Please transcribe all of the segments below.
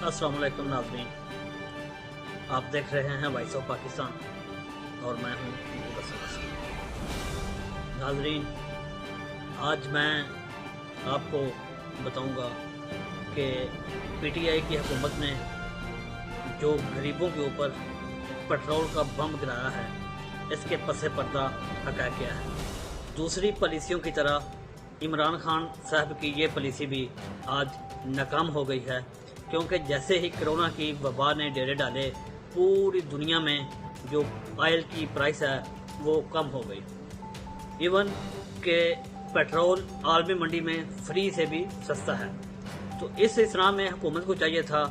अस्सलाम वालेकुम नाज़रीन, आप देख रहे हैं वॉइस ऑफ पाकिस्तान और मैं हूं नाज़रीन। आज मैं आपको बताऊंगा कि पीटीआई की हुकूमत ने जो गरीबों के ऊपर पेट्रोल का बम गिराया है, इसके पसे पर्दा हक़ाइक़ क्या है। दूसरी पॉलिसियों की तरह इमरान खान साहब की ये पॉलिसी भी आज नाकाम हो गई है, क्योंकि जैसे ही कोरोना की वबा ने डेरे डाले, पूरी दुनिया में जो ऑयल की प्राइस है वो कम हो गई। इवन के पेट्रोल आलमी मंडी में फ्री से भी सस्ता है। तो इस इसराम में हुकूमत को चाहिए था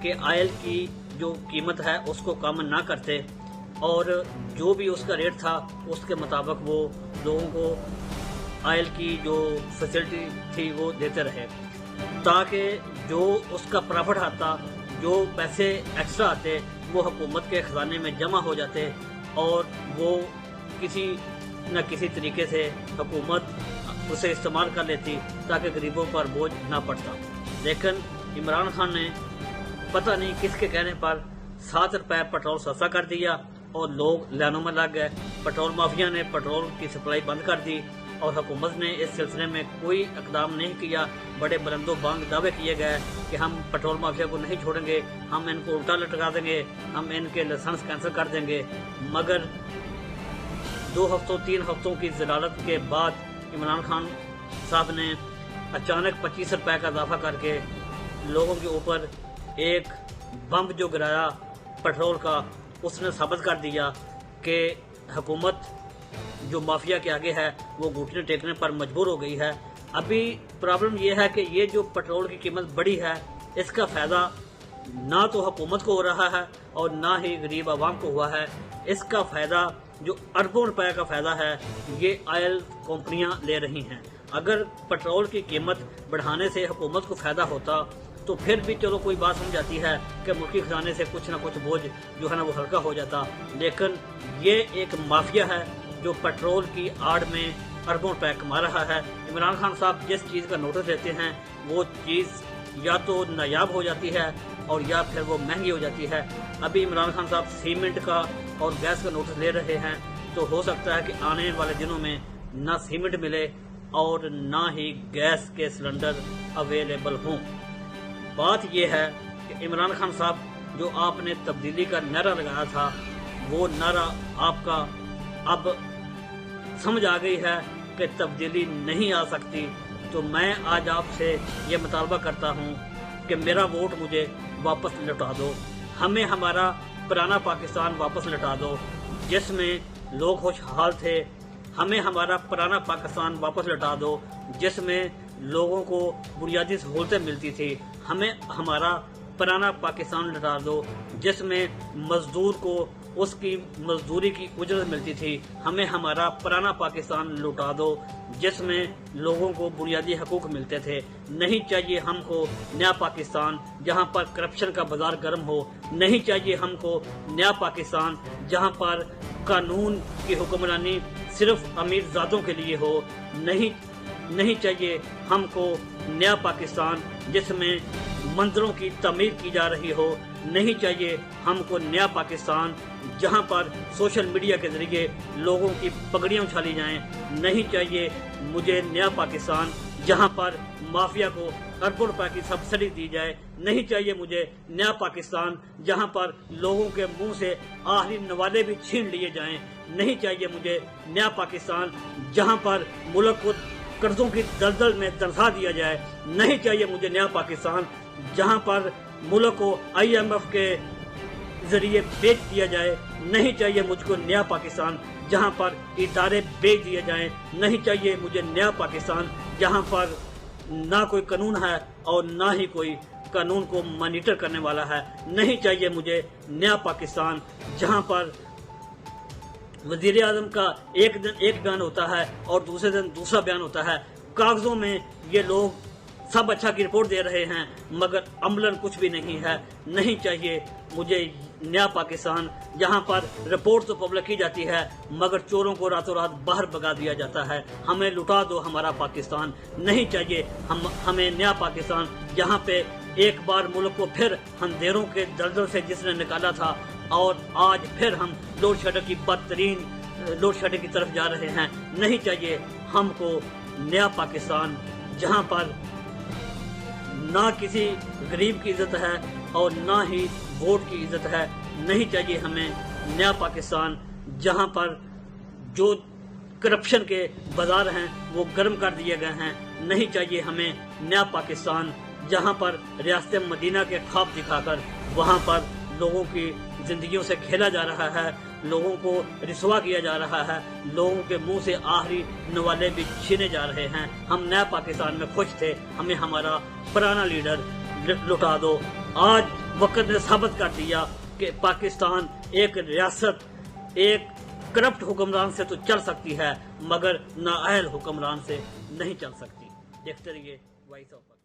कि ऑयल की जो कीमत है उसको कम ना करते और जो भी उसका रेट था उसके मुताबिक वो लोगों को ऑयल की जो फैसिलिटी थी वो देते रहे, ताकि जो उसका प्रॉफिट आता, जो पैसे एक्स्ट्रा आते, वो हुकूमत के ख़जाने में जमा हो जाते और वो किसी न किसी तरीके से हुकूमत उसे इस्तेमाल कर लेती ताकि गरीबों पर बोझ ना पड़ता। लेकिन इमरान खान ने पता नहीं किसके कहने पर 7 रुपये पेट्रोल सस्ता कर दिया और लोग लाइनों में लग गए। पेट्रोल माफिया ने पेट्रोल की सप्लाई बंद कर दी और हुकूमत ने इस सिलसिले में कोई इकदाम नहीं किया। बड़े बुलंदो बांग दावे किए गए कि हम पेट्रोल माफिया को नहीं छोड़ेंगे, हम इनको उल्टा लटका देंगे, हम इनके लाइसेंस कैंसिल कर देंगे। मगर 2 हफ्तों 3 हफ्तों की जलालत के बाद इमरान खान साहब ने अचानक 25 रुपये का इजाफा करके लोगों के ऊपर एक बम जो गिराया पेट्रोल का, उसने साबित कर दिया कि हुकूमत जो माफिया के आगे है वो घुटने टेकने पर मजबूर हो गई है। अभी प्रॉब्लम ये है कि ये जो पेट्रोल की कीमत बढ़ी है, इसका फ़ायदा ना तो हुकूमत को हो रहा है और ना ही गरीब आवाम को हुआ है। इसका फ़ायदा जो अरबों रुपए का फ़ायदा है ये ऑयल कंपनियां ले रही हैं। अगर पेट्रोल की कीमत बढ़ाने से हुकूमत को फ़ायदा होता तो फिर भी चलो कोई बात समझ आती है कि मुल्की खजाने से कुछ ना कुछ बोझ जो है ना वो हल्का हो जाता। लेकिन ये एक माफिया है जो पेट्रोल की आड़ में अरबों रुपए कमा रहा है। इमरान खान साहब जिस चीज़ का नोटिस लेते हैं वो चीज़ या तो नायाब हो जाती है और या फिर वो महंगी हो जाती है। अभी इमरान खान साहब सीमेंट का और गैस का नोटिस ले रहे हैं, तो हो सकता है कि आने वाले दिनों में ना सीमेंट मिले और ना ही गैस के सिलेंडर अवेलेबल हों। बात यह है कि इमरान खान साहब जो आपने तब्दीली का नारा लगाया था, वो नारा आपका अब समझ आ गई है कि तब्दीली नहीं आ सकती। तो मैं आज आपसे ये मुतालबा करता हूँ कि मेरा वोट मुझे वापस लौटा दो, हमें हमारा पुराना पाकिस्तान वापस लौटा दो जिसमें लोग खुशहाल थे। हमें हमारा पुराना पाकिस्तान वापस लौटा दो जिसमें लोगों को बुनियादी सहूलतें मिलती थी। हमें हमारा पुराना पाकिस्तान लौटा दो जिसमें मजदूर को उसकी मजदूरी की उजरत मिलती थी। हमें हमारा पुराना पाकिस्तान लौटा दो जिसमें लोगों को बुनियादी हकूक मिलते थे। नहीं चाहिए हमको नया पाकिस्तान जहां पर करप्शन का बाजार गर्म हो। नहीं चाहिए हमको नया पाकिस्तान जहां पर कानून की हुक्मरानी सिर्फ अमीरजादों के लिए हो। नहीं चाहिए हमको नया पाकिस्तान जिसमें मंदिरों की तमीर की जा रही हो। नहीं चाहिए हमको नया पाकिस्तान जहां पर सोशल मीडिया के जरिए लोगों की पगड़ियां उछाली जाएं। नहीं चाहिए मुझे नया पाकिस्तान जहां पर माफिया को अरबों रुपए की सब्सिडी दी जाए। नहीं चाहिए मुझे नया पाकिस्तान जहां पर लोगों के मुंह से आखिरी नवाले भी छीन लिए जाएं। नहीं चाहिए मुझे नया पाकिस्तान जहां पर मुल्क को कर्जों की दलदल में दरसा दिया जाए। नहीं चाहिए मुझे नया पाकिस्तान जहां पर मुल्क को IMF के जरिए बेच दिया जाए। नहीं चाहिए मुझको नया पाकिस्तान जहां पर इदारे बेच दिए जाएं। नहीं चाहिए मुझे नया पाकिस्तान जहां पर ना कोई कानून है और ना ही कोई कानून को मॉनिटर करने वाला है। नहीं चाहिए मुझे नया पाकिस्तान जहां पर वजीर आजम का एक दिन एक बयान होता है और दूसरे दिन दूसरा बयान होता है। कागजों में ये लोग सब अच्छा की रिपोर्ट दे रहे हैं मगर अमलन कुछ भी नहीं है। नहीं चाहिए मुझे नया पाकिस्तान जहां पर रिपोर्ट तो पब्लिक की जाती है मगर चोरों को रातों रात बाहर भगा दिया जाता है। हमें लुटा दो हमारा पाकिस्तान। नहीं चाहिए हमें नया पाकिस्तान जहां पे ایک بار ملک کو پھر اندھیروں کے دلدل سے جس نے نکالا تھا، اور آج پھر ہم لوڈ شیڈنگ کی بدترین لوڈ شیڈنگ کی طرف جا رہے ہیں۔ نہیں چاہیے ہم کو نیا پاکستان جہاں پر نہ کسی غریب کی عزت ہے اور نہ ہی ووٹ کی عزت ہے۔ نہیں چاہیے ہمیں نیا پاکستان جہاں پر جو کرپشن کے بازار ہیں وہ گرم کر دیے گئے ہیں۔ نہیں چاہیے ہمیں نیا پاکستان جہاں پر ریاست مدینہ کے خواب دکھا کر وہاں پر لوگوں کی زندگیوں سے کھیلا جا رہا ہے، لوگوں کو رسوا کیا جا رہا ہے، لوگوں کے منہ سے آخری نوالے بھی چھینے جا رہے ہیں۔ ہم نیا پاکستان میں خوش تھے، ہمیں ہمارا پرانا لیڈر لٹا دو۔ آج وقت نے ثابت کر دیا کہ پاکستان ایک ریاست ایک کرپٹ حکمران سے تو چل سکتی ہے مگر نااہل حکمران سے نہیں چل سکتی۔ دیکھتے رہیے وائس آف